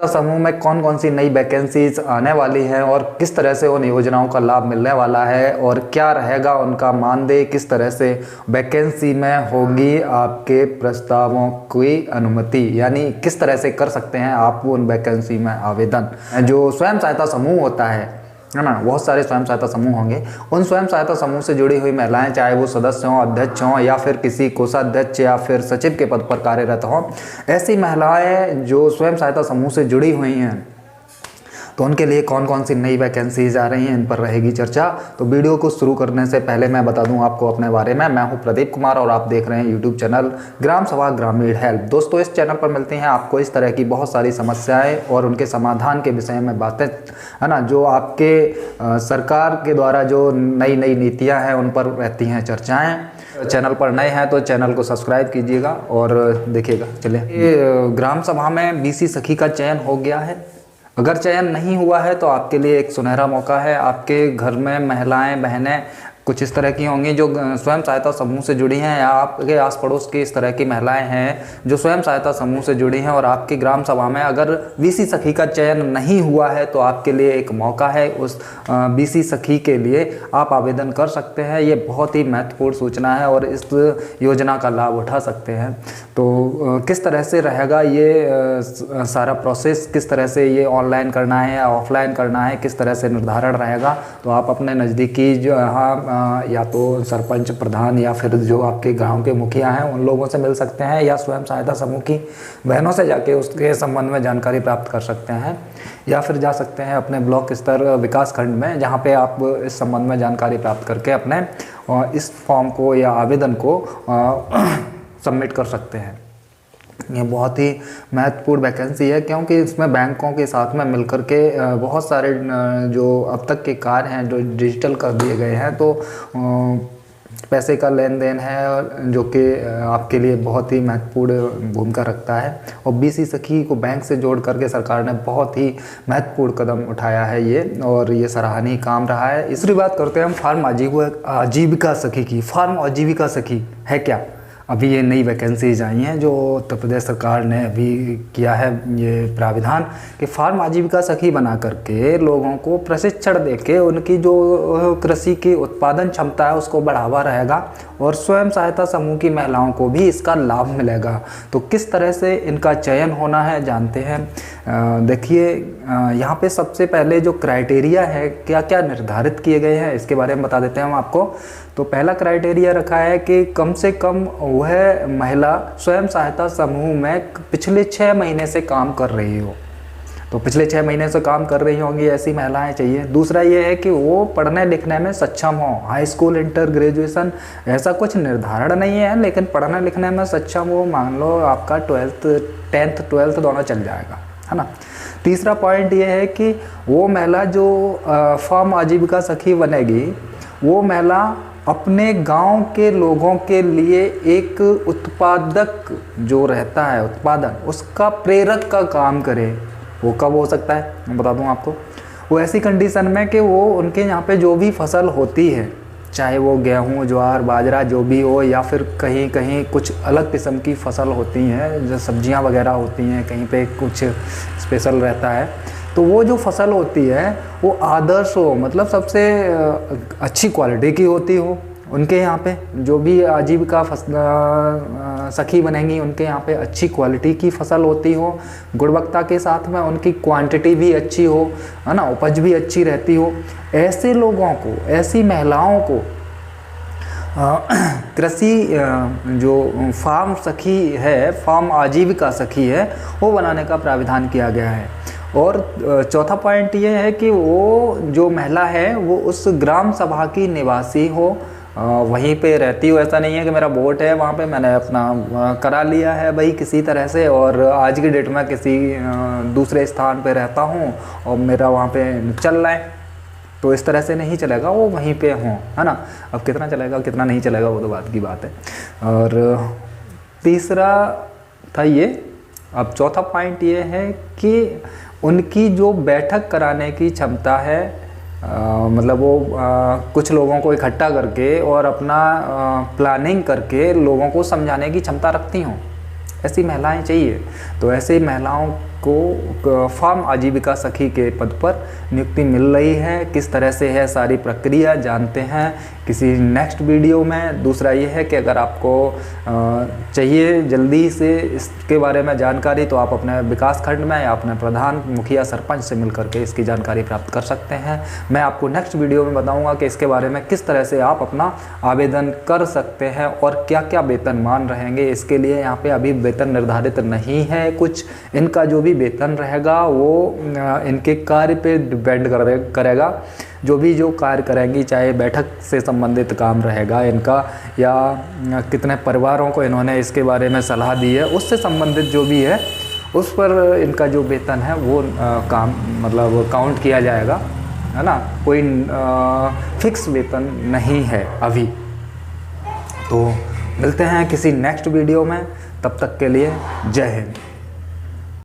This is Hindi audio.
समूह में कौन कौन सी नई वैकेंसीज आने वाली हैं और किस तरह से उन योजनाओं का लाभ मिलने वाला है और क्या रहेगा उनका मानदेय, किस तरह से वैकेंसी में होगी आपके प्रस्तावों की अनुमति, यानी किस तरह से कर सकते हैं आप उन वैकेंसी में आवेदन। जो स्वयं सहायता समूह होता है ना, बहुत सारे स्वयं सहायता समूह होंगे। उन स्वयं सहायता समूह से जुड़ी हुई महिलाएं, चाहे वो सदस्य हों, अध्यक्ष हों या फिर किसी कोषाध्यक्ष या फिर सचिव के पद पर कार्यरत हों, ऐसी महिलाएं जो स्वयं सहायता समूह से जुड़ी हुई हैं, तो उनके लिए कौन कौन सी नई वैकेंसीज आ रही हैं, इन पर रहेगी चर्चा। तो वीडियो को शुरू करने से पहले मैं बता दूं आपको अपने बारे में। मैं हूं प्रदीप कुमार और आप देख रहे हैं यूट्यूब चैनल ग्राम सभा ग्रामीण हेल्प। दोस्तों, इस चैनल पर मिलती हैं आपको इस तरह की बहुत सारी समस्याएं और उनके समाधान के विषय में बातें, है ना, जो आपके सरकार के द्वारा जो नई नई नीतियाँ हैं उन पर रहती हैं चर्चाएँ। चैनल पर नए हैं तो चैनल को सब्सक्राइब कीजिएगा और देखिएगा। चलिए, ग्राम सभा में बीसी सखी का चयन हो गया है। अगर चयन नहीं हुआ है तो आपके लिए एक सुनहरा मौका है। आपके घर में महिलाएं, बहनें कुछ इस तरह की होंगी जो स्वयं सहायता समूह से जुड़ी हैं, या आपके आस पड़ोस की इस तरह की महिलाएं हैं जो स्वयं सहायता समूह से जुड़ी हैं और आपकी ग्राम सभा में अगर बीसी सखी का चयन नहीं हुआ है तो आपके लिए एक मौका है। उस बीसी सखी के लिए आप आवेदन कर सकते हैं। ये बहुत ही महत्वपूर्ण सूचना है और इस योजना का लाभ उठा सकते हैं। तो किस तरह से रहेगा ये सारा प्रोसेस, किस तरह से ये ऑनलाइन करना है या ऑफलाइन करना है, किस तरह से निर्धारण रहेगा, तो आप अपने नज़दीकी जो या तो सरपंच, प्रधान या फिर जो आपके गांव के मुखिया हैं उन लोगों से मिल सकते हैं, या स्वयं सहायता समूह की बहनों से जाके उसके संबंध में जानकारी प्राप्त कर सकते हैं, या फिर जा सकते हैं अपने ब्लॉक स्तर विकास खंड में, जहां पे आप इस संबंध में जानकारी प्राप्त करके अपने इस फॉर्म को या आवेदन को सबमिट कर सकते हैं। ये बहुत ही महत्वपूर्ण वैकेंसी है क्योंकि इसमें बैंकों के साथ में मिलकर के बहुत सारे जो अब तक के कार्य हैं जो डिजिटल कर दिए गए हैं, तो पैसे का लेन देन है जो कि आपके लिए बहुत ही महत्वपूर्ण भूमिका रखता है। और बीसी सखी को बैंक से जोड़ करके सरकार ने बहुत ही महत्वपूर्ण कदम उठाया है ये, और ये सराहनीय काम रहा है। इसकी बात करते हैं हम फार्म आजीविका सखी की। फार्म आजीविका सखी है क्या? अभी ये नई वैकेंसीज आई हैं जो उत्तर प्रदेश सरकार ने अभी किया है ये प्राविधान कि फार्म आजीविका सखी बना करके लोगों को प्रशिक्षण देके उनकी जो कृषि की उत्पादन क्षमता है उसको बढ़ावा रहेगा और स्वयं सहायता समूह की महिलाओं को भी इसका लाभ मिलेगा। तो किस तरह से इनका चयन होना है जानते हैं। देखिए, यहाँ पे सबसे पहले जो क्राइटेरिया है, क्या क्या निर्धारित किए गए हैं, इसके बारे में बता देते हैं हम आपको। तो पहला क्राइटेरिया रखा है कि कम से कम वह महिला स्वयं सहायता समूह में पिछले 6 महीने से काम कर रही हो। तो पिछले 6 महीने से काम कर रही होंगी ऐसी महिलाएं चाहिए। दूसरा ये है कि वो पढ़ने लिखने में सक्षम हो, हाई स्कूल, इंटर, ग्रेजुएशन, ऐसा कुछ निर्धारण नहीं है, लेकिन पढ़ने लिखने में सक्षम हो। मान लो आपका 10th 12th दोनों चल जाएगा, है ना। तीसरा पॉइंट ये है कि वो महिला जो फार्म आजीविका सखी बनेगी, वो महिला अपने गांव के लोगों के लिए एक उत्पादक जो रहता है, उत्पादन, उसका प्रेरक का काम करे। वो कब हो सकता है मैं बता दूं आपको। वो ऐसी कंडीशन में कि वो उनके यहाँ पे जो भी फसल होती है, चाहे वो गेहूं, ज्वार, बाजरा जो भी हो, या फिर कहीं कहीं कुछ अलग किस्म की फसल होती हैं, जो सब्जियां वगैरह होती हैं, कहीं पे कुछ स्पेशल रहता है, तो वो जो फसल होती है वो आदर्श हो, मतलब सबसे अच्छी क्वालिटी की होती हो। उनके यहाँ पे जो भी आजीविका सखी बनेंगी उनके यहाँ पे अच्छी क्वालिटी की फसल होती हो, गुणवत्ता के साथ में उनकी क्वांटिटी भी अच्छी हो, है ना, उपज भी अच्छी रहती हो। ऐसे लोगों को, ऐसी महिलाओं को कृषि जो फार्म सखी है, फार्म आजीविका सखी है, वो बनाने का प्राविधान किया गया है। और चौथा पॉइंट ये है कि वो जो महिला है वो उस ग्राम सभा की निवासी हो, वहीं पे रहती हो। ऐसा नहीं है कि मेरा वोट है वहाँ पे, मैंने अपना करा लिया है भाई किसी तरह से, और आज की डेट में किसी दूसरे स्थान पे रहता हूँ और मेरा वहाँ पे चल रहा है, तो इस तरह से नहीं चलेगा। वो वहीं पे हों, है ना। अब कितना चलेगा कितना नहीं चलेगा वो तो बात की बात है। और तीसरा था ये। अब चौथा पॉइंट ये है कि उनकी जो बैठक कराने की क्षमता है, मतलब वो कुछ लोगों को इकट्ठा करके और अपना प्लानिंग करके लोगों को समझाने की क्षमता रखती हों, ऐसी महिलाएं चाहिए। तो ऐसी महिलाओं आपको फार्म आजीविका सखी के पद पर नियुक्ति मिल रही है। किस तरह से है सारी प्रक्रिया जानते हैं किसी नेक्स्ट वीडियो में। दूसरा ये है कि अगर आपको चाहिए जल्दी से इसके बारे में जानकारी तो आप अपने विकास खंड में या अपने प्रधान, मुखिया, सरपंच से मिल करके इसकी जानकारी प्राप्त कर सकते हैं। मैं आपको नेक्स्ट वीडियो में बताऊंगा कि इसके बारे में किस तरह से आप अपना आवेदन कर सकते हैं और क्या क्या वेतनमान रहेंगे। इसके लिए यहाँ पे अभी वेतन निर्धारित नहीं है कुछ, इनका जो भी वेतन रहेगा वो इनके कार्य पे डिपेंड करेगा। जो कार्य करेंगी, चाहे बैठक से संबंधित काम रहेगा इनका या कितने परिवारों को इन्होंने इसके बारे में सलाह दी है, उससे संबंधित जो भी है उस पर इनका जो वेतन है वो काम मतलब काउंट किया जाएगा, है ना। कोई फिक्स वेतन नहीं है अभी। तो मिलते हैं किसी नेक्स्ट वीडियो में, तब तक के लिए जय हिंद।